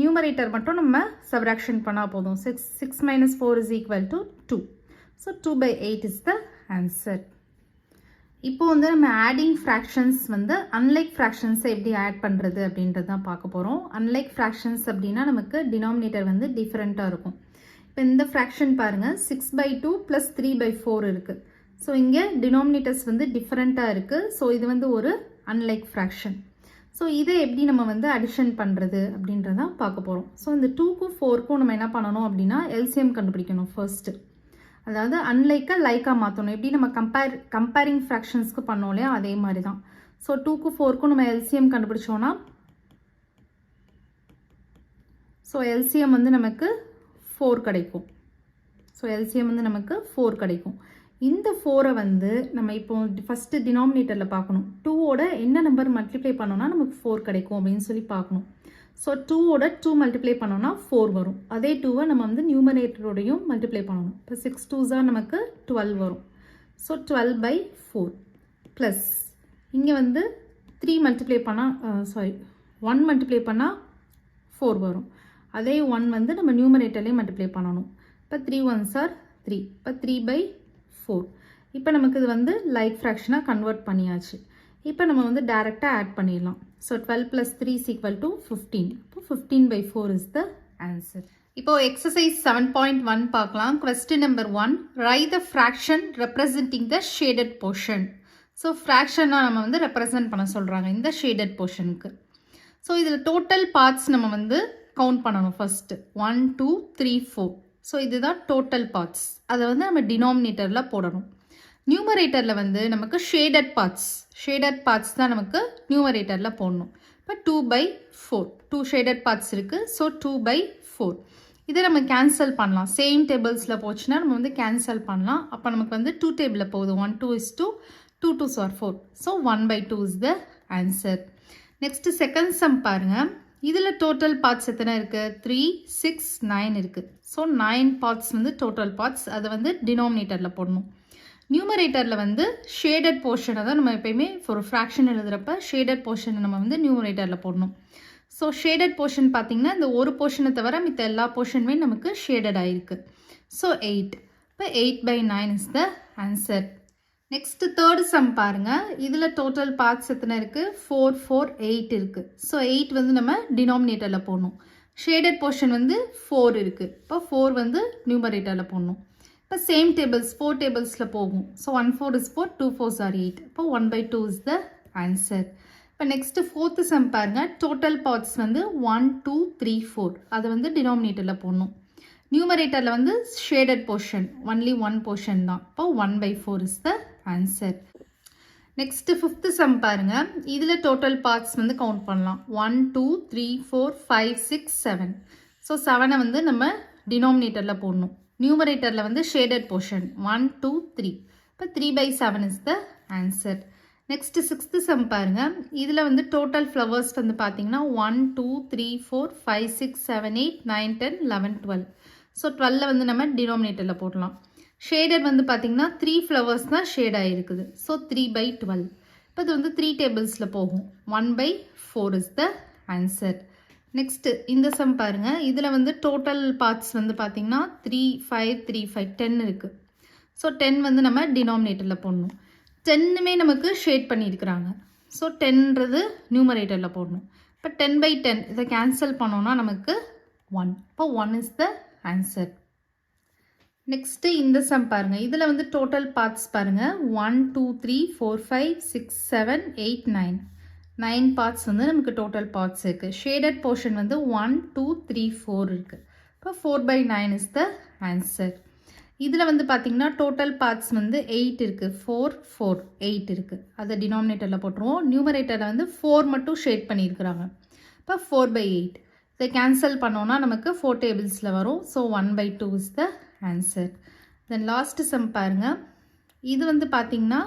நியூமரேட்டர் மட்டும் நம்ம சப்ராக்ஷன் பண்ணால் போதும். 6 - 4 is equal to 2. So 2 by 8 is the answer. இப்போ வந்து நம்ம ஆடிங் ஃப்ராக்ஷன்ஸ் வந்து அன்லைக் ஃப்ராக்ஷன்ஸை எப்படி ஆட் பண்ணுறது அப்படின்றது தான் பார்க்க போகிறோம். அன்லைக் ஃப்ராக்ஷன்ஸ் அப்படின்னா நமக்கு டினாமினேட்டர் வந்து டிஃப்ரெண்ட்டாக இருக்கும். இப்போ இந்த ஃப்ராக்ஷன் பாருங்கள் 6/2 + 3/4 இருக்குது. ஸோ இங்கே டினாமினேட்டர்ஸ் வந்து டிஃப்ரெண்ட்டாக இருக்குது. ஸோ இது வந்து ஒரு அன்லைக் ஃப்ராக்ஷன். ஸோ இதை எப்படி நம்ம வந்து அடிஷன் பண்ணுறது அப்படின்றதான் பார்க்க போகிறோம். ஸோ இந்த 2க்கும் 4க்கும் நம்ம என்ன பண்ணணும் அப்படின்னா எல்சிஎம் கண்டுபிடிக்கணும் ஃபர்ஸ்ட்டு. அதாவது அன்லைக்காக லைக்காக மாற்றணும். எப்படி நம்ம கம்பேரிங் ஃப்ராக்ஷன்ஸ்க்கு பண்ணோம் இல்லையா, அதே மாதிரி தான். ஸோ 2க்கும் 4க்கும் நம்ம எல்சிஎம் கண்டுபிடிச்சோன்னா ஸோ எல்சிஎம் வந்து நமக்கு 4 கிடைக்கும். ஸோ எல்சிஎம் வந்து நமக்கு 4 கிடைக்கும். இந்த 4ஐ வந்து நம்ம இப்போ ஃபஸ்ட்டு டினாமினேட்டரில் பார்க்கணும். 2ஓட என்ன நம்பர் மல்டிப்ளை பண்ணோன்னா நமக்கு 4 கிடைக்கும் அப்படின்னு சொல்லி பார்க்கணும். ஸோ 2ஓட 2 மல்டிப்ளை பண்ணோன்னா 4 வரும். அதே 2வை நம்ம வந்து நியூமரேட்டரோடையும் மல்டிப்ளை பண்ணணும். இப்போ 6 2s நமக்கு 12 வரும். ஸோ 12 by 4 ப்ளஸ் இங்கே வந்து 3 மல்டிப்ளை பண்ணால் 1 மல்டிப்ளை பண்ணால் 4 வரும். அதே 1 வந்து நம்ம நியூமரேட்டர்லேயும் மல்டிப்ளை பண்ணணும். இப்போ 3 1s are 3. இப்போ 3 by 4. இப்போ நமக்கு இது வந்து லைக் ஃப்ராக்ஷனாக கன்வெர்ட் பண்ணியாச்சு. இப்போ நம்ம வந்து டைரெக்டாக ஆட் பண்ணிடலாம். So 12 + 3 is equal to 15. இப்போ 15 by 4 is the answer. இப்போ எக்ஸசைஸ் 7.1 பார்க்கலாம். Question number 1, write the fraction representing the shaded portion. So ஃப்ராக்ஷனாக நம்ம வந்து ரெப்ரசன்ட் பண்ண சொல்கிறாங்க இந்த ஷேடட் போர்ஷனுக்கு. ஸோ இதில் டோட்டல் பார்ட்ஸ் நம்ம வந்து கவுண்ட் பண்ணணும் ஃபஸ்ட்டு. 1 2 3 4. ஸோ இதுதான் டோட்டல் பார்ட்ஸ். அதை வந்து நம்ம டினாமினேட்டரில் போடணும். நியூமரேட்டரில் வந்து நமக்கு ஷேடட் பார்ட்ஸ் தான் நமக்கு நியூமரேட்டரில் போடணும். இப்போ 2/4 2 ஷேடட் பார்ட்ஸ் இருக்குது. ஸோ 2/4 இதை நம்ம கேன்சல் பண்ணலாம். சேம் டேபிள்ஸில் போச்சுன்னா நம்ம வந்து கேன்சல் பண்ணலாம். அப்போ நமக்கு வந்து 2 டேபிளில் போகுது. 1 2 is 2, 2 2s are 4. So 1/2 is the answer. Next second sum பாருங்கள். இதில் டோட்டல் பார்ட்ஸ் எத்தனை இருக்குது? 3 6 9 இருக்குது. ஸோ 9 பார்ட்ஸ் வந்து டோட்டல் பார்ட்ஸ். அதை வந்து டினாமினேட்டரில் போடணும். நியூமரேட்டரில் வந்து ஷேடட் போர்ஷனை தான் நம்ம எப்பயுமே ஒரு ஃப்ராக்ஷன் எழுதுகிறப்ப ஷேடட் போர்ஷனை நம்ம வந்து நியூமரேட்டரில் போடணும். ஸோ ஷேடட் போர்ஷன் பார்த்திங்கன்னா இந்த ஒரு போர்ஷனை தவிர மித்த எல்லா போர்ஷனுமே நமக்கு ஷேடட் ஆகிருக்கு. ஸோ 8. இப்போ 8/9 is the answer. Next third some பாருங்கள். இதில் டோட்டல் பார்ட்ஸ் எத்தனை இருக்குது? 4 4 8 இருக்குது. ஸோ 8 வந்து நம்ம டினாமினேட்டரில் போடணும். ஷேடட் போர்ஷன் வந்து 4 இருக்குது. இப்போ 4 வந்து நியூமரேட்டரில் போடணும். இப்போ சேம் டேபிள்ஸ் 4 டேபிள்ஸில் போகும். So 1 4 is 4, 2 4s are 8. இப்போ 1/2 is the answer. இப்போ நெக்ஸ்ட்டு ஃபோர்த்து சம் பாருங்கள். டோட்டல் பார்ட்ஸ் வந்து 1 2 3 4. அதை வந்து டினாமினேட்டரில் போடணும். நியூமரேட்டரில் வந்து ஷேடட் போர்ஷன் ஒன்லி 1 போர்ஷன் தான். இப்போ 1/4 is the answer. Next fifth some பாருங்கள். இதில் டோட்டல் பார்ட்ஸ் வந்து கவுண்ட் பண்ணலாம். 1 2 3 4 5 6 7. ஸோ 7ஐ வந்து நம்ம டினாமினேட்டரில் போடணும். நியூமரேட்டரில் வந்து ஷேடட் போர்ஷன் 1 2 3. இப்போ 3/7 is the answer. Next sixth some பாருங்கள். இதில் வந்து டோட்டல் ஃப்ளவர்ஸ் வந்து பார்த்தீங்கன்னா 1 2 3 4 5 6 7 8 9 10 11 12. ஸோ 12 வந்து நம்ம டினாமினேட்டரில் போடலாம். ஷேடட் வந்து பார்த்தீங்கன்னா 3 ஃப்ளவர்ஸ் தான் ஷேட் ஆகிருக்குது. ஸோ 3/12. இப்போ இது வந்து 3 டேபிள்ஸில் போகும். 1/4 இஸ் த ஆன்சர். நெக்ஸ்ட்டு இந்த சம் பாருங்கள். இதில் வந்து டோட்டல் பார்ட்ஸ் வந்து பார்த்திங்கன்னா 3, 5, 3, 5, 10 இருக்குது. ஸோ 10 வந்து நம்ம டினாமினேட்டரில் போடணும். 10மே நமக்கு ஷேட் பண்ணியிருக்கிறாங்க. ஸோ 10ன்றது நியூமரேட்டரில் போடணும். இப்போ 10/10 இதை கேன்சல் பண்ணோன்னா நமக்கு 1. இப்போ 1 இஸ் த ஆன்சர். நெக்ஸ்ட்டு இந்த சம் பாருங்கள். இதில் வந்து டோட்டல் பார்ட்ஸ் பாருங்கள். 1, 2, 3, 4, 5, 6, 7, 8, 9. 9 பார்ட்ஸ் வந்து நமக்கு டோட்டல் பார்ட்ஸ் இருக்குது. ஷேடட் போர்ஷன் வந்து 1, 2, 3, 4 இருக்குது. இப்போ 4/9 இஸ் த ஆன்சர். இதில் வந்து பார்த்திங்கன்னா டோட்டல் பார்ட்ஸ் வந்து 8 இருக்குது. 4, 4, 8 இருக்குது. அதை டினாமினேட்டரில் போட்டுருவோம். நியூமரேட்டரில் வந்து 4 மட்டும் ஷேட் பண்ணியிருக்கிறாங்க. இப்போ 4/8 இதை கேன்சல் பண்ணோன்னா நமக்கு 4 டேபிள்ஸில் வரும். So 1/2 is the answer. Then last sum பாருங்கள். இது வந்து பார்த்திங்கன்னா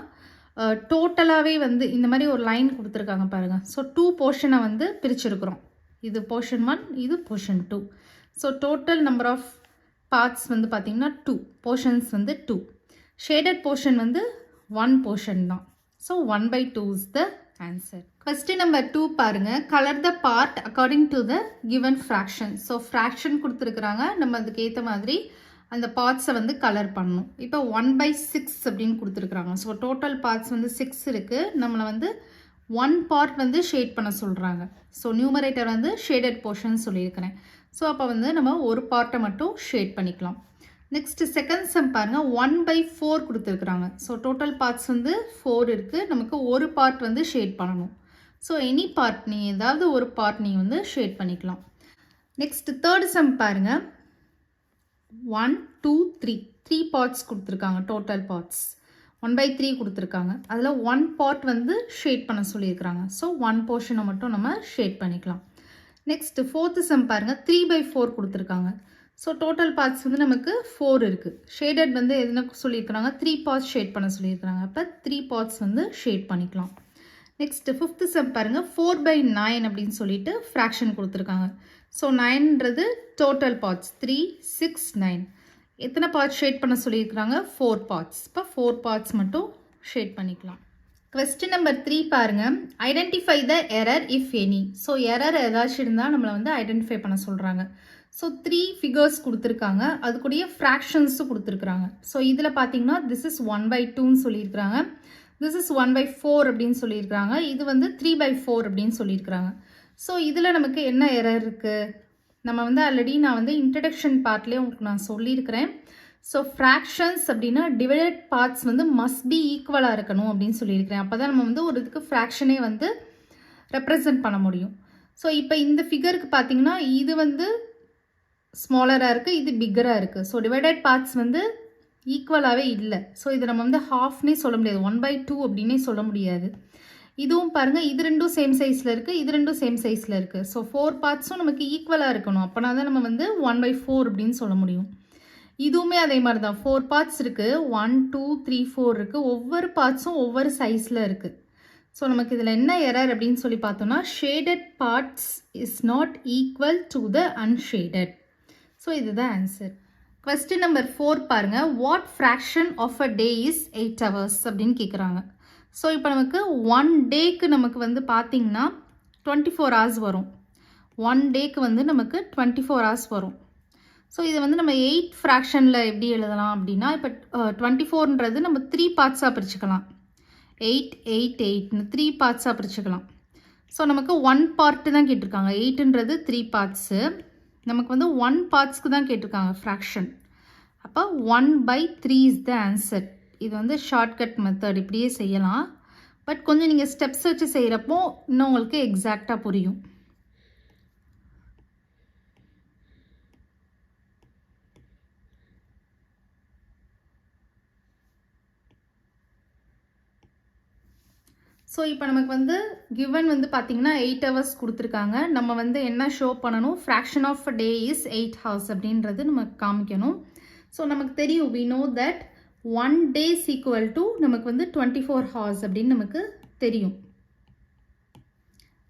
டோட்டலாகவே வந்து இந்த மாதிரி ஒரு லைன் கொடுத்துருக்காங்க பாருங்கள். ஸோ 2 போர்ஷனை வந்து பிரிச்சிருக்கிறோம். இது போர்ஷன் 1, இது portion 2. So total number of parts வந்து பார்த்திங்கன்னா 2 போர்ஷன்ஸ் வந்து 2. ஷேடட் போர்ஷன் வந்து 1 போர்ஷன் தான். So 1/2 is the answer. Question number 2 பாருங்கள். Colour the part according to the given fraction. So fraction கொடுத்துருக்குறாங்க. நம்ம அதுக்கு ஏற்ற மாதிரி அந்த பார்ட்ஸை வந்து கலர் பண்ணணும். இப்போ 1/6 அப்படின்னு கொடுத்துருக்குறாங்க. ஸோ டோட்டல் பார்ட்ஸ் வந்து 6 இருக்குது. நம்மளை வந்து 1 பார்ட் வந்து ஷேட் பண்ண சொல்கிறாங்க. ஸோ நியூமரேட்டர் வந்து ஷேடட் போர்ஷன் சொல்லியிருக்கிறேன். ஸோ அப்போ வந்து நம்ம ஒரு பார்ட்டை மட்டும் ஷேட் பண்ணிக்கலாம். நெக்ஸ்ட்டு செகண்ட் சம் பாருங்கள். 1/4 கொடுத்துருக்குறாங்க. ஸோ டோட்டல் பார்ட்ஸ் வந்து 4 இருக்குது. நமக்கு ஒரு பார்ட் வந்து ஷேட் பண்ணணும். ஸோ எனி பார்ட் நீங்கள் ஏதாவது ஒரு பார்ட் நீங்கள் வந்து ஷேட் பண்ணிக்கலாம். நெக்ஸ்ட் தேர்ட் சம் பாருங்கள். 1, 2, 3 பார்ட்ஸ் கொடுத்துருக்காங்க. டோட்டல் பார்ட்ஸ் 1/3 கொடுத்துருக்காங்க. அதில் 1 பார்ட் வந்து ஷேட் பண்ண சொல்லியிருக்கிறாங்க. ஸோ 1 போர்ஷனை மட்டும் நம்ம ஷேட் பண்ணிக்கலாம். நெக்ஸ்ட் ஃபோர்த்து சம் பாருங்கள். 3/4 கொடுத்துருக்காங்க. ஸோ டோட்டல் பார்ட்ஸ் வந்து நமக்கு 4 இருக்குது. ஷேடட் வந்து எதுனா சொல்லியிருக்கிறாங்க 3 பார்ட்ஸ் ஷேட் பண்ண சொல்லியிருக்கிறாங்க. அப்போ 3 பார்ட்ஸ் வந்து ஷேட் பண்ணிக்கலாம். நெக்ஸ்ட் ஃபிஃப்த்து சம் பாருங்கள். 4/9 அப்படின்னு சொல்லிட்டு ஃப்ராக்ஷன் கொடுத்துருக்காங்க. ஸோ 9ன்றது டோட்டல் பார்ட்ஸ் 3, 6, 9. எத்தனை பார்ட்ஸ் ஷேட் பண்ண சொல்லியிருக்கிறாங்க 4 பார்ட்ஸ். இப்போ 4 பார்ட்ஸ் மட்டும் ஷேட் பண்ணிக்கலாம். கொஸ்டின் நம்பர் 3 பாருங்கள். Identify the error if any. So error ஏதாச்சும் இருந்தால் நம்மளை வந்து ஐடென்டிஃபை பண்ண சொல்கிறாங்க. ஸோ 3 ஃபிகர்ஸ் கொடுத்துருக்காங்க. அது கூடயே ஃப்ராக்ஷன்ஸும் கொடுத்துருக்குறாங்க. ஸோ இதில் பார்த்தீங்கன்னா திஸ் இஸ் 1/2ன்னு சொல்லியிருக்கிறாங்க. திஸ் இஸ் 1/4 அப்படின்னு சொல்லியிருக்கிறாங்க. இது வந்து 3/4 அப்படின்னு சொல்லியிருக்கிறாங்க. ஸோ இதில் நமக்கு என்ன எரர் இருக்குது? நம்ம வந்து ஆல்ரெடி நான் வந்து இன்ட்ரடக்ஷன் பார்ட்லேயே உங்களுக்கு நான் சொல்லியிருக்கிறேன். ஸோ ஃப்ராக்ஷன்ஸ் அப்படின்னா டிவைடட் பார்ட்ஸ் வந்து மஸ்ட் பி ஈக்குவலாக இருக்கணும் அப்படின்னு சொல்லியிருக்கிறேன். அப்போ தான் நம்ம வந்து ஒரு இதுக்கு ஃப்ராக்ஷனே வந்து ரெப்ரசன்ட் பண்ண முடியும். ஸோ இப்போ இந்த ஃபிகருக்கு பார்த்தீங்கன்னா இது வந்து ஸ்மாலராக இருக்குது, இது பிக்கராக இருக்குது. ஸோ டிவைடட் பார்ட்ஸ் வந்து ஈக்குவலாகவே இல்லை. ஸோ இது நம்ம வந்து ஹாஃப்னே சொல்ல முடியாது, 1/2 அப்படின்னே சொல்ல முடியாது. இதுவும் பாருங்கள், இது ரெண்டும் சேம் சைஸில் இருக்குது, இது ரெண்டும் சேம் சைஸில் இருக்குது. ஸோ 4 பார்ட்ஸும் நமக்கு ஈக்குவலாக இருக்கணும். அப்போனா தான் நம்ம வந்து 1/4 அப்படின்னு சொல்ல முடியும். இதுவுமே அதே மாதிரி தான். 4 பார்ட்ஸ் இருக்குது, 1, 2, 3, 4 இருக்குது. ஒவ்வொரு பார்ட்ஸும் ஒவ்வொரு சைஸில் இருக்குது. ஸோ நமக்கு இதில் என்ன எரர் அப்படின்னு சொல்லி பார்த்தோம்னா shaded parts is not equal to the unshaded. So இதுதான் ஆன்சர். கொஸ்டின் நம்பர் 4 பாருங்கள். What fraction of a day is 8 hours அப்படின்னு கேட்குறாங்க. ஸோ இப்போ நமக்கு 1 டேக்கு நமக்கு வந்து பார்த்திங்கன்னா 24 hours வரும். 1 டேக்கு வந்து நமக்கு 24 hours வரும். ஸோ இதை வந்து நம்ம 8 ஃப்ராக்ஷனில் எப்படி எழுதலாம் அப்படின்னா, இப்போ 24ன்றது நம்ம 3 பார்ட்ஸாக பிரிச்சுக்கலாம். 8, 8, 8ன்னு 3 பார்ட்ஸாக பிரிச்சுக்கலாம். ஸோ நமக்கு 1 பார்ட்டு தான் கேட்டிருக்காங்க. 8ன்றது 3 பார்ட்ஸு. நமக்கு வந்து 1 பார்ட்ஸ்க்கு தான் கேட்டிருக்காங்க ஃப்ராக்ஷன். அப்போ 1/3 இஸ் த ஆன்சர். இது வந்து ஷார்ட்கட் மெத்தட், இப்படியே செய்யலாம். பட் கொஞ்சம் நீங்கள் ஸ்டெப்ஸ் வச்சு செய்கிறப்போ இன்னும் உங்களுக்கு எக்ஸாக்டாக புரியும். ஸோ இப்போ நமக்கு வந்து கிவன் வந்து பார்த்திங்கன்னா 8 hours கொடுத்துருக்காங்க. நம்ம வந்து என்ன ஷோ பண்ணணும், fraction of a day is 8 hours அப்படின்றது நமக்கு காமிக்கணும். ஸோ நமக்கு தெரியும், we know that 1 day is equal to நமக்கு வந்து 24 hours அப்படின்னு நமக்கு தெரியும்.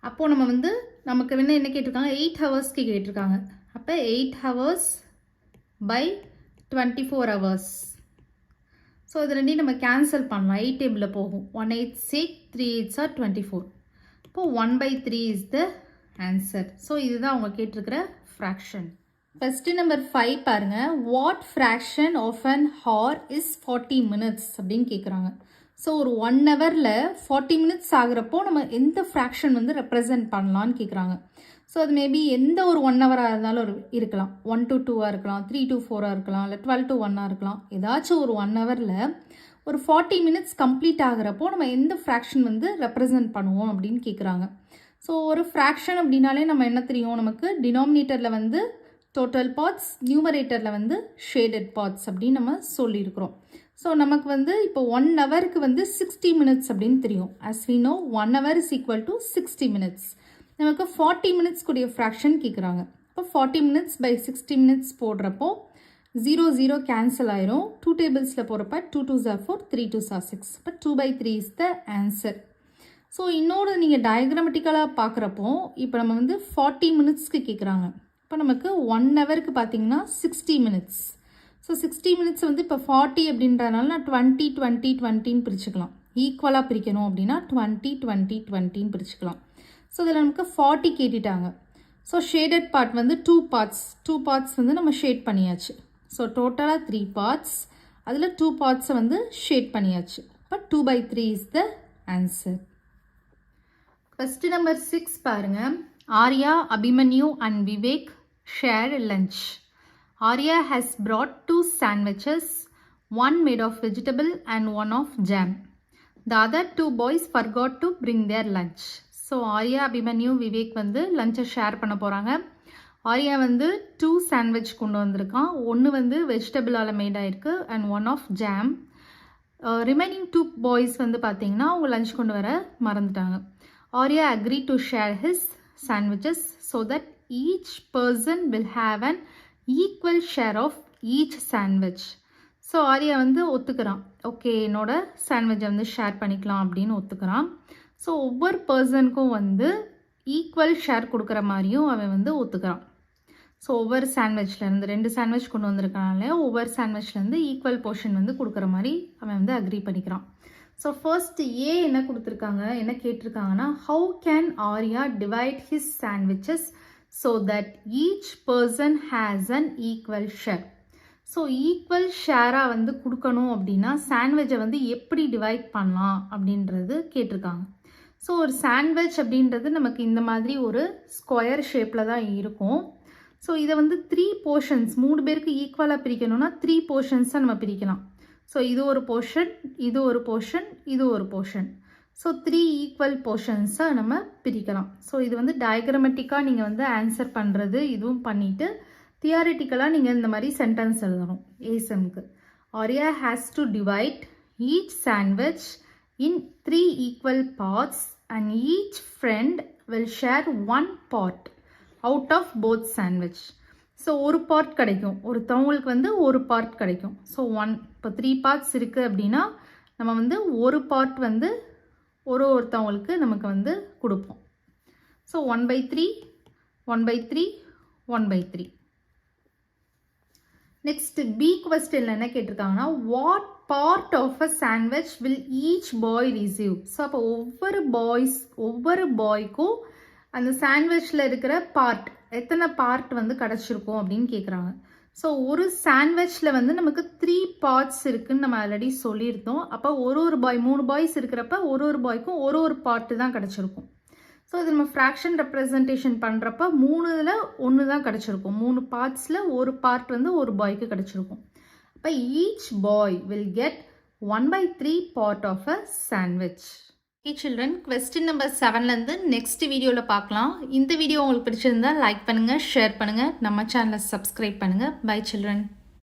அப்போது நம்ம வந்து நமக்கு வந்து என்ன கேட்டிருக்காங்க, 8 ஹவர்ஸ்க்கு கேட்டிருக்காங்க. அப்போ 8 hours by 24 hours. ஸோ இது ரெண்டையும் நம்ம கேன்சல் பண்ணலாம். 8 டேபிளில் போகும். 1 8 6 3 8 ஆர் 24. இப்போது 1/3 இஸ் த ஆன்சர். ஸோ இதுதான் அவங்க கேட்டிருக்கிற ஃப்ராக்ஷன். ஃபஸ்ட்டு நம்பர் 5 பாருங்கள். What fraction of an hour is 40 minutes அப்படின்னு கேட்குறாங்க. ஸோ ஒரு 1 ஹவரில் 40 மினிட்ஸ் ஆகிறப்போ நம்ம எந்த ஃப்ராக்ஷன் வந்து ரெப்ரசன்ட் பண்ணலான்னு கேட்குறாங்க. ஸோ அது மேபி எந்த ஒரு 1 ஹவராக இருந்தாலும் இருக்கலாம். 1 to 2 இருக்கலாம், 3 to 4 இருக்கலாம், இல்லை 12 to 1 இருக்கலாம். ஏதாச்சும் ஒரு 1 ஹவரில் ஒரு 40 மினிட்ஸ் கம்ப்ளீட் ஆகிறப்போ நம்ம எந்த ஃப்ராக்ஷன் வந்து ரெப்ரசன்ட் பண்ணுவோம் அப்படின்னு கேட்குறாங்க. ஸோ ஒரு ஃப்ராக்ஷன் அப்படின்னாலே நம்ம என்ன தெரியும், நமக்கு டினாமினேட்டரில் வந்து டோட்டல் பார்ட்ஸ், நியூமரேட்டரில் வந்து ஷேடட் பார்ட்ஸ் அப்படின்னு நம்ம சொல்லியிருக்கிறோம். ஸோ நமக்கு வந்து இப்போ 1 ஹவருக்கு வந்து 60 மினிட்ஸ் அப்படின்னு தெரியும். as we know 1 hour is equal to 60 minutes. நமக்கு 40 மினிட்ஸ் கூடிய ஃப்ராக்ஷன் கேட்குறாங்க. இப்போ 40 மினிட்ஸ் பை 60 மினிட்ஸ் போடுறப்போ 0 0 கேன்சல் ஆயிரும். 2 டேபிள்ஸில் போகிறப்ப 2 2s are 4, 3 2s are 6. இப்போ 2/3 is the answer. ஸோ இன்னொரு நீங்கள் டயக்ராமெட்டிக்கலாக பார்க்குறப்போ இப்போ நம்ம வந்து 40 மினிட்ஸ்க்கு கேட்குறாங்க. இப்போ நமக்கு 1 ஹவருக்கு பார்த்தீங்கன்னா 60 மினிட்ஸ். ஸோ 60 மினிட்ஸ் வந்து இப்போ 40 அப்படின்றதுனால நான் 20 20 20ன்னு பிரிச்சுக்கலாம். ஈக்குவலாக பிரிக்கணும் அப்படின்னா 20 20 20ன்னு பிரிச்சுக்கலாம். ஸோ இதில் நமக்கு 40 கேட்டுட்டாங்க. ஸோ ஷேடட் பார்ட் வந்து 2 பார்ட்ஸ் வந்து நம்ம ஷேட் பண்ணியாச்சு. ஸோ டோட்டலாக 3 பார்ட்ஸ், அதில் 2 பார்ட்ஸை வந்து ஷேட் பண்ணியாச்சு. இப்போ 2/3 is the answer. First number 6 பாருங்கள். Arya, Abhimanyu and Vivek share lunch. Arya has brought 2 sandwiches, one made of vegetable and one of jam. The other 2 boys forgot to bring their lunch. So Arya, Abhimanyu, Vivek வந்து லஞ்சை share பண்ண போகிறாங்க. ஆர்யா வந்து 2 sandwich கொண்டு வந்திருக்கான். ஒன்று வந்து வெஜிடபிளால் மேடாக இருக்குது and one of jam. Remaining 2 boys வந்து பார்த்தீங்கன்னா அவங்க லஞ்ச் கொண்டு வர மறந்துட்டாங்க. Arya agree to share his sandwiches so that each person will have an equal share of each sandwich. So Arya வந்து ஒத்துக்கிறான். ஓகே, என்னோட சாண்ட்விச்சை வந்து ஷேர் பண்ணிக்கலாம் அப்படின்னு ஒத்துக்கிறான். ஸோ ஒவ்வொரு பர்சனுக்கும் வந்து ஈக்குவல் ஷேர் கொடுக்குற மாதிரியும் அவன் வந்து ஒத்துக்கிறான். ஸோ ஒவ்வொரு சாண்ட்விச்லேருந்து 2 சாண்ட்விச் கொண்டு வந்திருக்கனால ஒவ்வொரு சாண்ட்விச்லேருந்து ஈக்குவல் போர்ஷன் வந்து கொடுக்குற மாதிரி அவன் வந்து அக்ரி பண்ணிக்கிறான். ஸோ ஃபர்ஸ்ட் ஏ என்ன கொடுத்துருக்காங்க, என்ன கேட்டிருக்காங்கன்னா, how can Arya divide his sandwiches so that each person has an equal share. So equal ஷேராக வந்து கொடுக்கணும் அப்படின்னா சாண்ட்விச்சை வந்து எப்படி டிவைட் பண்ணலாம் அப்படின்றது கேட்டிருக்காங்க. ஸோ ஒரு சாண்ட்விச் அப்படின்றது நமக்கு இந்த மாதிரி ஒரு ஸ்கொயர் ஷேப்பில் தான் இருக்கும். ஸோ இதை வந்து 3 போர்ஷன்ஸ், 3 பேருக்கு ஈக்குவலாக பிரிக்கணும்னா 3 போர்ஷன்ஸாக நம்ம பிரிக்கலாம். ஸோ இது ஒரு போர்ஷன், இது ஒரு போர்ஷன், இது ஒரு போர்ஷன். ஸோ 3 ஈக்குவல் போர்ஷன்ஸாக நம்ம பிரிக்கலாம். ஸோ இது வந்து டயக்ராமெட்டிக்காக நீங்கள் வந்து ஆன்சர் பண்ணுறது இதுவும் பண்ணிவிட்டு தியாரிட்டிக்கலாக நீங்கள் இந்த மாதிரி சென்டென்ஸ் எழுதணும். ஏசம்க்கு Arya has to divide each sandwich in 3 equal parts and each friend will share 1 part out of both sandwich. So ஒரு பார்ட் கிடைக்கும், ஒருத்தவங்களுக்கு வந்து ஒரு பார்ட் கிடைக்கும். ஸோ இப்போ 3 பார்ட்ஸ் இருக்குது அப்படின்னா நம்ம வந்து ஒரு பார்ட் வந்து ஒருத்தவங்களுக்கு நமக்கு வந்து கொடுப்போம். ஸோ 1/3 1/3 1/3. நெக்ஸ்ட் பி கொஸ்டின்ல என்ன கேட்டிருக்காங்கன்னா, what part of a sandwich will each boy receive. So அப்போ ஒவ்வொரு பாய்க்கும் அந்த சாண்ட்விச்சில் இருக்கிற பார்ட், எத்தனை பார்ட் வந்து கிடச்சிருக்கும் அப்படின்னு கேட்குறாங்க. ஸோ ஒரு சாண்ட்விச்சில் வந்து நமக்கு 3 பார்ட்ஸ் இருக்குதுன்னு நம்ம ஆல்ரெடி சொல்லியிருந்தோம். அப்போ ஒரு பாய், 3 பாய்ஸ் இருக்கிறப்ப ஒரு பாய்க்கும் ஒரு பார்ட்டு தான் கிடச்சிருக்கும். ஸோ இது நம்ம ஃப்ராக்ஷன் ரெப்ரசன்டேஷன் பண்ணுறப்ப 3ல் 1 தான் கிடச்சிருக்கும். 3 பார்ட்ஸில் ஒரு பார்ட் வந்து ஒரு பாய்க்கு கிடச்சிருக்கும். அப்போ each boy will get 1/3 part of a sandwich. Okay children, question number 7லேருந்து நெக்ஸ்ட் வீடியோவில் பார்க்கலாம். இந்த வீடியோ உங்களுக்கு பிடிச்சிருந்தா லைக் பண்ணுங்கள், ஷேர் பண்ணுங்கள், நம்ம சேனலை சப்ஸ்கிரைப் பண்ணுங்கள். Bye children.